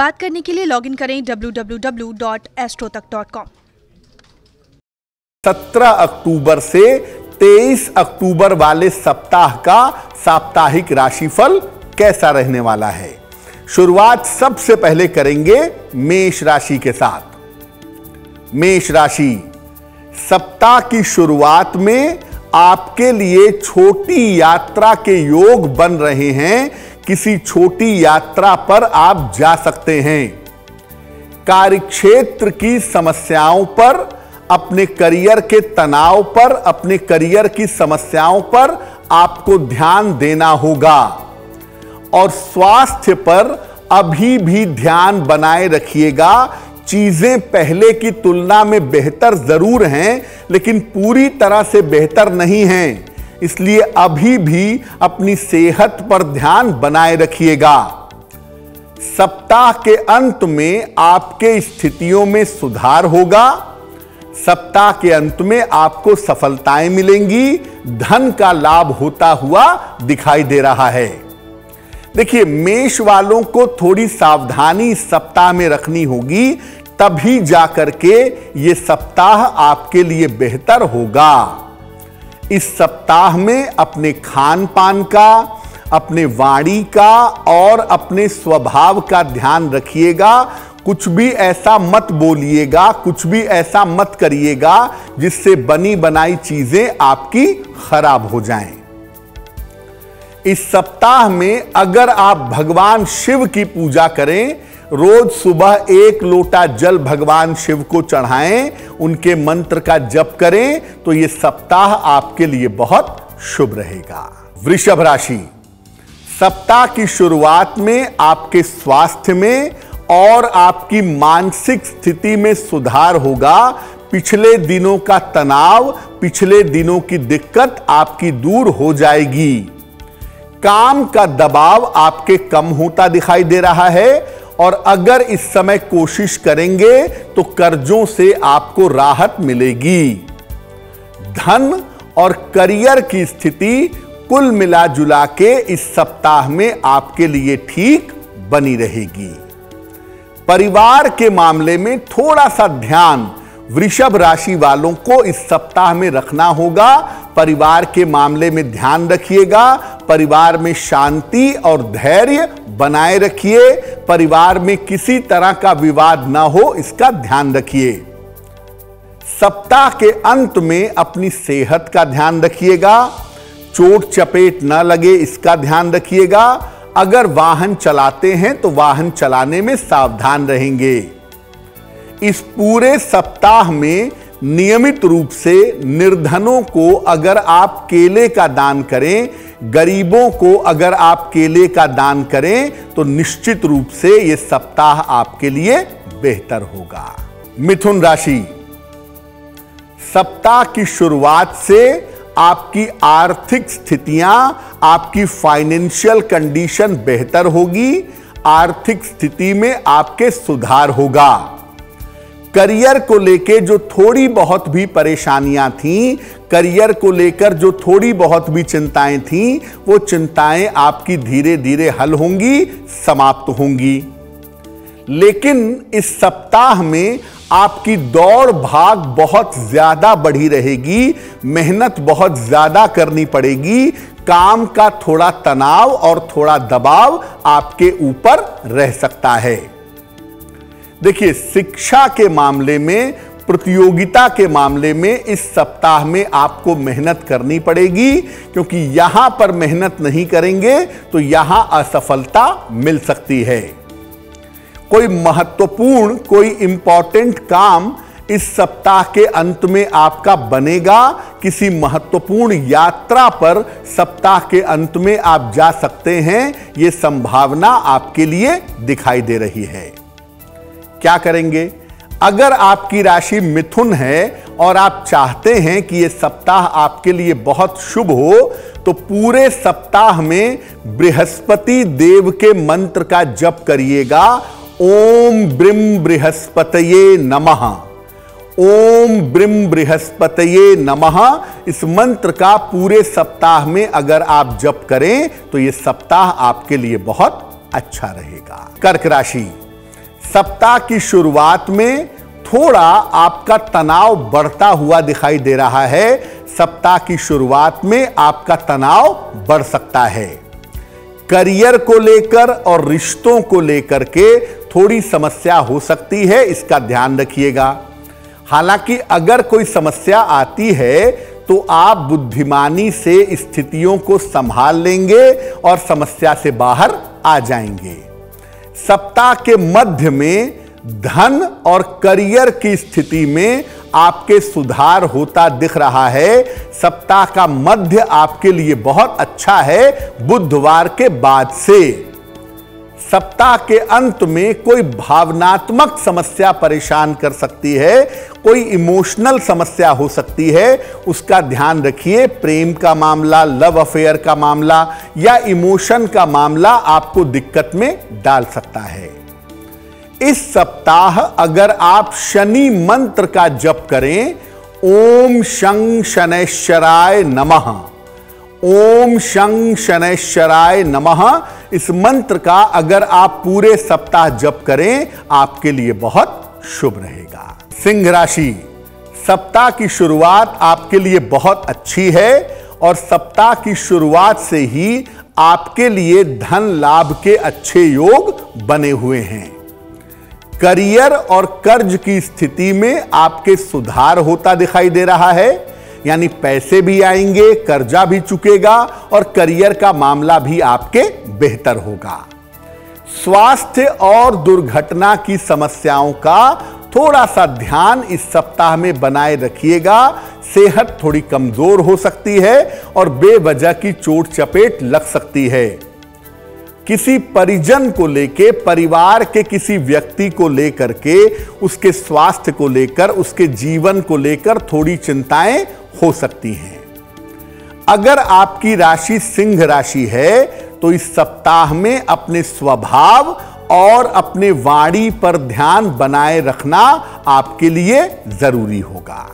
बात करने के लिए लॉगिन करें www.astrotak.com। 17 अक्टूबर से 23 अक्टूबर वाले सप्ताह का साप्ताहिक राशिफल कैसा रहने वाला है। शुरुआत सबसे पहले करेंगे मेष राशि के साथ। मेष राशि, सप्ताह की शुरुआत में आपके लिए छोटी यात्रा के योग बन रहे हैं। किसी छोटी यात्रा पर आप जा सकते हैं। कार्यक्षेत्र की समस्याओं पर, अपने करियर के तनाव पर, अपने करियर की समस्याओं पर आपको ध्यान देना होगा और स्वास्थ्य पर अभी भी ध्यान बनाए रखिएगा। चीजें पहले की तुलना में बेहतर जरूर हैं, लेकिन पूरी तरह से बेहतर नहीं हैं। इसलिए अभी भी अपनी सेहत पर ध्यान बनाए रखिएगा। सप्ताह के अंत में आपके स्थितियों में सुधार होगा। सप्ताह के अंत में आपको सफलताएं मिलेंगी। धन का लाभ होता हुआ दिखाई दे रहा है। देखिए, मेष वालों को थोड़ी सावधानी सप्ताह में रखनी होगी, तभी जाकर के ये सप्ताह आपके लिए बेहतर होगा। इस सप्ताह में अपने खान पान का, अपने वाणी का और अपने स्वभाव का ध्यान रखिएगा। कुछ भी ऐसा मत बोलिएगा, कुछ भी ऐसा मत करिएगा जिससे बनी बनाई चीजें आपकी खराब हो जाएं। इस सप्ताह में अगर आप भगवान शिव की पूजा करें, रोज सुबह 1 लोटा जल भगवान शिव को चढ़ाएं, उनके मंत्र का जप करें, तो यह सप्ताह आपके लिए बहुत शुभ रहेगा। वृषभ राशि, सप्ताह की शुरुआत में आपके स्वास्थ्य में और आपकी मानसिक स्थिति में सुधार होगा। पिछले दिनों का तनाव, पिछले दिनों की दिक्कत आपकी दूर हो जाएगी। काम का दबाव आपके कम होता दिखाई दे रहा है और अगर इस समय कोशिश करेंगे तो कर्जों से आपको राहत मिलेगी। धन और करियर की स्थिति कुल मिला जुला के इस सप्ताह में आपके लिए ठीक बनी रहेगी। परिवार के मामले में थोड़ा सा ध्यान वृषभ राशि वालों को इस सप्ताह में रखना होगा। परिवार के मामले में ध्यान रखिएगा। परिवार में शांति और धैर्य बनाए रखिए। परिवार में किसी तरह का विवाद ना हो, इसका ध्यान रखिए। सप्ताह के अंत में अपनी सेहत का ध्यान रखिएगा। चोट चपेट न लगे, इसका ध्यान रखिएगा। अगर वाहन चलाते हैं तो वाहन चलाने में सावधान रहेंगे। इस पूरे सप्ताह में नियमित रूप से निर्धनों को अगर आप केले का दान करें, गरीबों को अगर आप केले का दान करें, तो निश्चित रूप से यह सप्ताह आपके लिए बेहतर होगा। मिथुन राशि, सप्ताह की शुरुआत से आपकी आर्थिक स्थितियां, आपकी फाइनेंशियल कंडीशन बेहतर होगी। आर्थिक स्थिति में आपके सुधार होगा। करियर को लेकर जो थोड़ी बहुत भी परेशानियां थीं, करियर को लेकर जो थोड़ी बहुत भी चिंताएं थीं, वो चिंताएं आपकी धीरे धीरे हल होंगी, समाप्त होंगी। लेकिन इस सप्ताह में आपकी दौड़ भाग बहुत ज्यादा बढ़ी रहेगी। मेहनत बहुत ज्यादा करनी पड़ेगी। काम का थोड़ा तनाव और थोड़ा दबाव आपके ऊपर रह सकता है। देखिए, शिक्षा के मामले में, प्रतियोगिता के मामले में इस सप्ताह में आपको मेहनत करनी पड़ेगी, क्योंकि यहां पर मेहनत नहीं करेंगे तो यहां असफलता मिल सकती है। कोई महत्वपूर्ण, कोई इंपॉर्टेंट काम इस सप्ताह के अंत में आपका बनेगा। किसी महत्वपूर्ण यात्रा पर सप्ताह के अंत में आप जा सकते हैं। यह संभावना आपके लिए दिखाई दे रही है। क्या करेंगे? अगर आपकी राशि मिथुन है और आप चाहते हैं कि यह सप्ताह आपके लिए बहुत शुभ हो, तो पूरे सप्ताह में बृहस्पति देव के मंत्र का जप करिएगा। ओम ब्रीम बृहस्पतये नमः, ओम ब्रीम बृहस्पतये नमः। इस मंत्र का पूरे सप्ताह में अगर आप जप करें तो यह सप्ताह आपके लिए बहुत अच्छा रहेगा। कर्क राशि, सप्ताह की शुरुआत में थोड़ा आपका तनाव बढ़ता हुआ दिखाई दे रहा है। सप्ताह की शुरुआत में आपका तनाव बढ़ सकता है। करियर को लेकर और रिश्तों को लेकर के थोड़ी समस्या हो सकती है, इसका ध्यान रखिएगा। हालांकि अगर कोई समस्या आती है तो आप बुद्धिमानी से स्थितियों को संभाल लेंगे और समस्या से बाहर आ जाएंगे। सप्ताह के मध्य में धन और करियर की स्थिति में आपके सुधार होता दिख रहा है। सप्ताह का मध्य आपके लिए बहुत अच्छा है बुधवार के बाद से। सप्ताह के अंत में कोई भावनात्मक समस्या परेशान कर सकती है, कोई इमोशनल समस्या हो सकती है, उसका ध्यान रखिए। प्रेम का मामला, लव अफेयर का मामला या इमोशन का मामला आपको दिक्कत में डाल सकता है। इस सप्ताह अगर आप शनि मंत्र का जप करें, ओम शं शनैश्चराय नमः, ओम शं शनैश्चराय नमः, इस मंत्र का अगर आप पूरे सप्ताह जप करें आपके लिए बहुत शुभ रहेगा। सिंह राशि, सप्ताह की शुरुआत आपके लिए बहुत अच्छी है और सप्ताह की शुरुआत से ही आपके लिए धन लाभ के अच्छे योग बने हुए हैं। करियर और कर्ज की स्थिति में आपके सुधार होता दिखाई दे रहा है, यानी पैसे भी आएंगे, कर्जा भी चुकेगा और करियर का मामला भी आपके बेहतर होगा। स्वास्थ्य और दुर्घटना की समस्याओं का थोड़ा सा ध्यान इस सप्ताह में बनाए रखिएगा। सेहत थोड़ी कमजोर हो सकती है और बेवजह की चोट चपेट लग सकती है। किसी परिजन को लेके, परिवार के किसी व्यक्ति को लेकर के, उसके स्वास्थ्य को लेकर, उसके जीवन को लेकर थोड़ी चिंताएं हो सकती हैं। अगर आपकी राशि सिंह राशि है तो इस सप्ताह में अपने स्वभाव और अपने वाणी पर ध्यान बनाए रखना आपके लिए जरूरी होगा।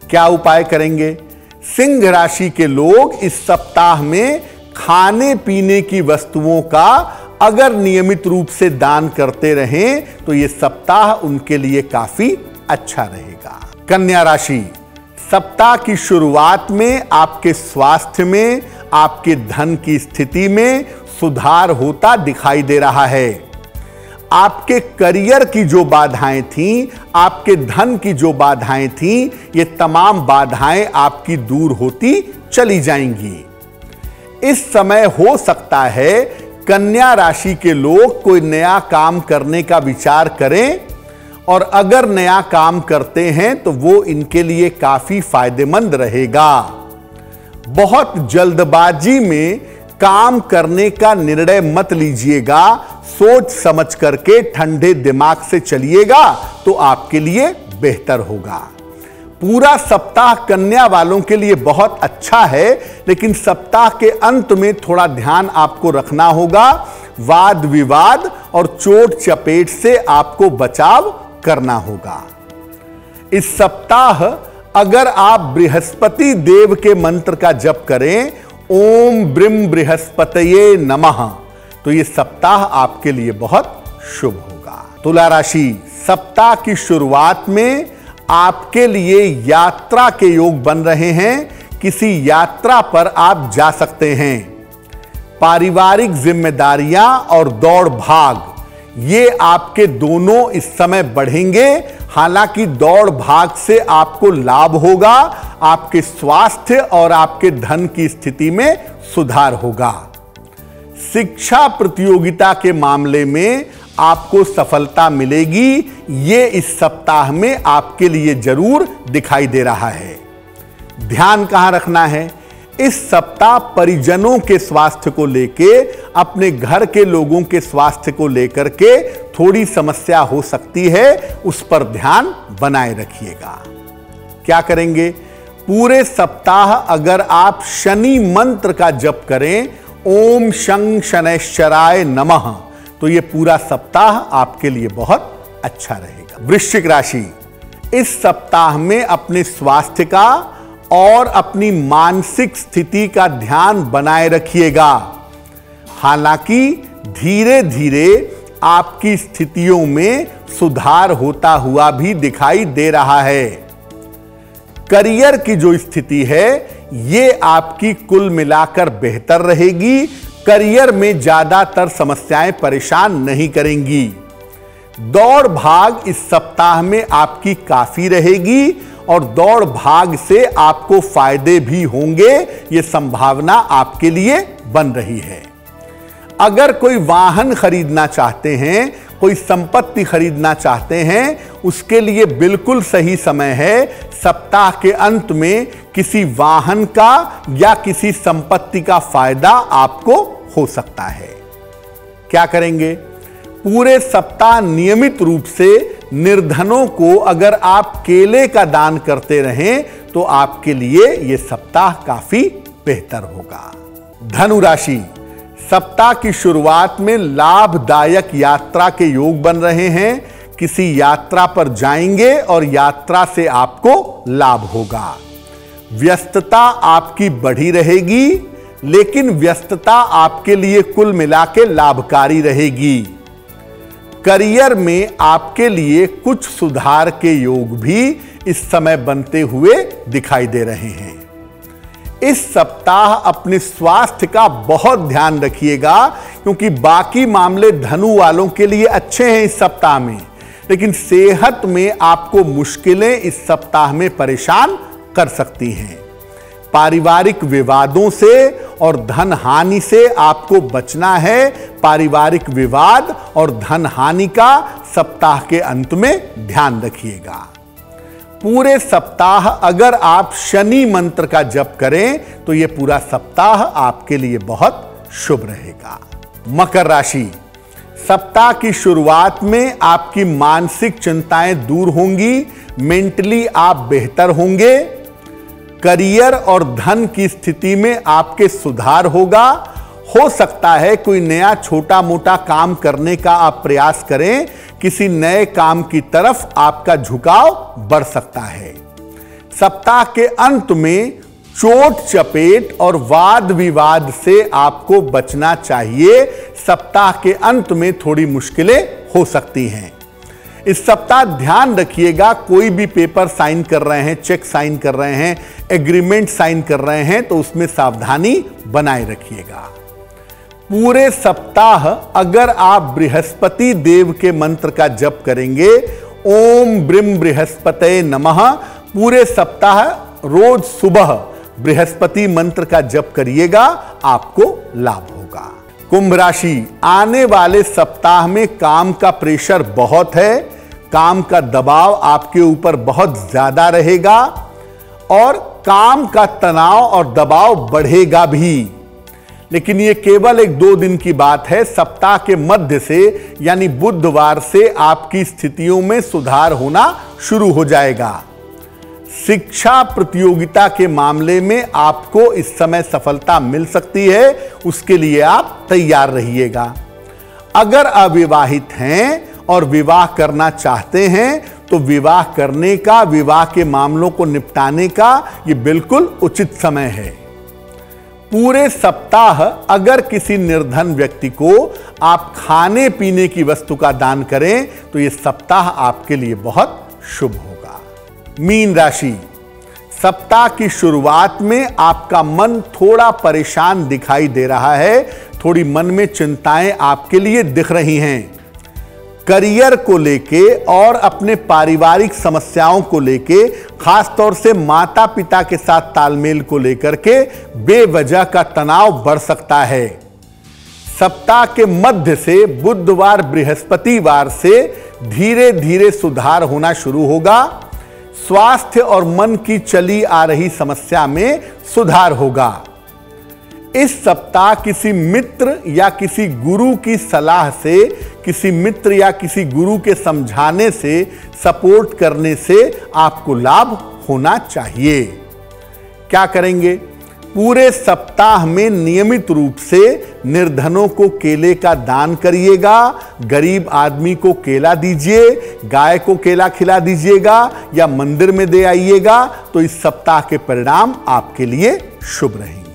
क्या उपाय करेंगे? सिंह राशि के लोग इस सप्ताह में खाने पीने की वस्तुओं का अगर नियमित रूप से दान करते रहें तो यह सप्ताह उनके लिए काफी अच्छा रहेगा। कन्या राशि, सप्ताह की शुरुआत में आपके स्वास्थ्य में, आपके धन की स्थिति में सुधार होता दिखाई दे रहा है। आपके करियर की जो बाधाएं थीं, आपके धन की जो बाधाएं थीं, ये तमाम बाधाएं आपकी दूर होती चली जाएंगी। इस समय हो सकता है कन्या राशि के लोग कोई नया काम करने का विचार करें और अगर नया काम करते हैं तो वो इनके लिए काफी फायदेमंद रहेगा। बहुत जल्दबाजी में काम करने का निर्णय मत लीजिएगा, सोच समझ करके ठंडे दिमाग से चलिएगा तो आपके लिए बेहतर होगा। पूरा सप्ताह कन्या वालों के लिए बहुत अच्छा है, लेकिन सप्ताह के अंत में थोड़ा ध्यान आपको रखना होगा। वाद विवाद और चोट चपेट से आपको बचाव करना होगा। इस सप्ताह अगर आप बृहस्पति देव के मंत्र का जप करें, ओम ब्रिम बृहस्पतये नमः, तो यह सप्ताह आपके लिए बहुत शुभ होगा। तुला राशि, सप्ताह की शुरुआत में आपके लिए यात्रा के योग बन रहे हैं। किसी यात्रा पर आप जा सकते हैं। पारिवारिक जिम्मेदारियां और दौड़ भाग, ये आपके दोनों इस समय बढ़ेंगे। हालांकि दौड़ भाग से आपको लाभ होगा, आपके स्वास्थ्य और आपके धन की स्थिति में सुधार होगा। शिक्षा प्रतियोगिता के मामले में आपको सफलता मिलेगी, ये इस सप्ताह में आपके लिए जरूर दिखाई दे रहा है। ध्यान कहां रखना है? इस सप्ताह परिजनों के स्वास्थ्य को लेके, अपने घर के लोगों के स्वास्थ्य को लेकर के थोड़ी समस्या हो सकती है, उस पर ध्यान बनाए रखिएगा। क्या करेंगे? पूरे सप्ताह अगर आप शनि मंत्र का जप करें, ओम शं शनैश्चराय नमः, तो यह पूरा सप्ताह आपके लिए बहुत अच्छा रहेगा। वृश्चिक राशि, इस सप्ताह में अपने स्वास्थ्य का और अपनी मानसिक स्थिति का ध्यान बनाए रखिएगा। हालांकि धीरे धीरे आपकी स्थितियों में सुधार होता हुआ भी दिखाई दे रहा है। करियर की जो स्थिति है ये आपकी कुल मिलाकर बेहतर रहेगी। करियर में ज्यादातर समस्याएं परेशान नहीं करेंगी। दौड़ भाग इस सप्ताह में आपकी काफी रहेगी और दौड़ भाग से आपको फायदे भी होंगे, ये संभावना आपके लिए बन रही है। अगर कोई वाहन खरीदना चाहते हैं, कोई संपत्ति खरीदना चाहते हैं, उसके लिए बिल्कुल सही समय है। सप्ताह के अंत में किसी वाहन का या किसी संपत्ति का फायदा आपको हो सकता है। क्या करेंगे? पूरे सप्ताह नियमित रूप से निर्धनों को अगर आप केले का दान करते रहें तो आपके लिए यह सप्ताह काफी बेहतर होगा। धनु राशि, सप्ताह की शुरुआत में लाभदायक यात्रा के योग बन रहे हैं। किसी यात्रा पर जाएंगे और यात्रा से आपको लाभ होगा। व्यस्तता आपकी बढ़ी रहेगी, लेकिन व्यस्तता आपके लिए कुल मिलाके लाभकारी रहेगी। करियर में आपके लिए कुछ सुधार के योग भी इस समय बनते हुए दिखाई दे रहे हैं। इस सप्ताह अपने स्वास्थ्य का बहुत ध्यान रखिएगा, क्योंकि बाकी मामले धनु वालों के लिए अच्छे हैं इस सप्ताह में, लेकिन सेहत में आपको मुश्किलें इस सप्ताह में परेशान कर सकती हैं। पारिवारिक विवादों से और धन हानि से आपको बचना है। पारिवारिक विवाद और धन हानि का सप्ताह के अंत में ध्यान रखिएगा। पूरे सप्ताह अगर आप शनि मंत्र का जप करें तो यह पूरा सप्ताह आपके लिए बहुत शुभ रहेगा। मकर राशि, सप्ताह की शुरुआत में आपकी मानसिक चिंताएं दूर होंगी। मेंटली आप बेहतर होंगे। करियर और धन की स्थिति में आपके सुधार होगा। हो सकता है कोई नया छोटा मोटा काम करने का आप प्रयास करें। किसी नए काम की तरफ आपका झुकाव बढ़ सकता है। सप्ताह के अंत में चोट चपेट और वाद विवाद से आपको बचना चाहिए। सप्ताह के अंत में थोड़ी मुश्किलें हो सकती हैं। इस सप्ताह ध्यान रखिएगा, कोई भी पेपर साइन कर रहे हैं, चेक साइन कर रहे हैं, एग्रीमेंट साइन कर रहे हैं तो उसमें सावधानी बनाए रखिएगा। पूरे सप्ताह अगर आप बृहस्पति देव के मंत्र का जप करेंगे, ओम ब्रीम बृहस्पते नमः, पूरे सप्ताह रोज सुबह बृहस्पति मंत्र का जप करिएगा, आपको लाभ होगा। कुंभ राशि, आने वाले सप्ताह में काम का प्रेशर बहुत है। काम का दबाव आपके ऊपर बहुत ज्यादा रहेगा और काम का तनाव और दबाव बढ़ेगा भी, लेकिन यह केवल 1-2 दिन की बात है। सप्ताह के मध्य से यानी बुधवार से आपकी स्थितियों में सुधार होना शुरू हो जाएगा। शिक्षा प्रतियोगिता के मामले में आपको इस समय सफलता मिल सकती है, उसके लिए आप तैयार रहिएगा। अगर अविवाहित हैं और विवाह करना चाहते हैं तो विवाह करने का, विवाह के मामलों को निपटाने का यह बिल्कुल उचित समय है। पूरे सप्ताह अगर किसी निर्धन व्यक्ति को आप खाने पीने की वस्तु का दान करें तो यह सप्ताह आपके लिए बहुत शुभ होगा। मीन राशि, सप्ताह की शुरुआत में आपका मन थोड़ा परेशान दिखाई दे रहा है। थोड़ी मन में चिंताएं आपके लिए दिख रही हैं। करियर को लेके और अपने पारिवारिक समस्याओं को लेके, खासतौर से माता पिता के साथ तालमेल को लेकर के बेवजह का तनाव बढ़ सकता है। सप्ताह के मध्य से बुधवार बृहस्पतिवार से धीरे धीरे सुधार होना शुरू होगा। स्वास्थ्य और मन की चली आ रही समस्या में सुधार होगा। इस सप्ताह किसी मित्र या किसी गुरु की सलाह से, किसी मित्र या किसी गुरु के समझाने से, सपोर्ट करने से आपको लाभ होना चाहिए। क्या करेंगे? पूरे सप्ताह में नियमित रूप से निर्धनों को केले का दान करिएगा। गरीब आदमी को केला दीजिए, गाय को केला खिला दीजिएगा या मंदिर में दे आइएगा, तो इस सप्ताह के परिणाम आपके लिए शुभ रहेंगे।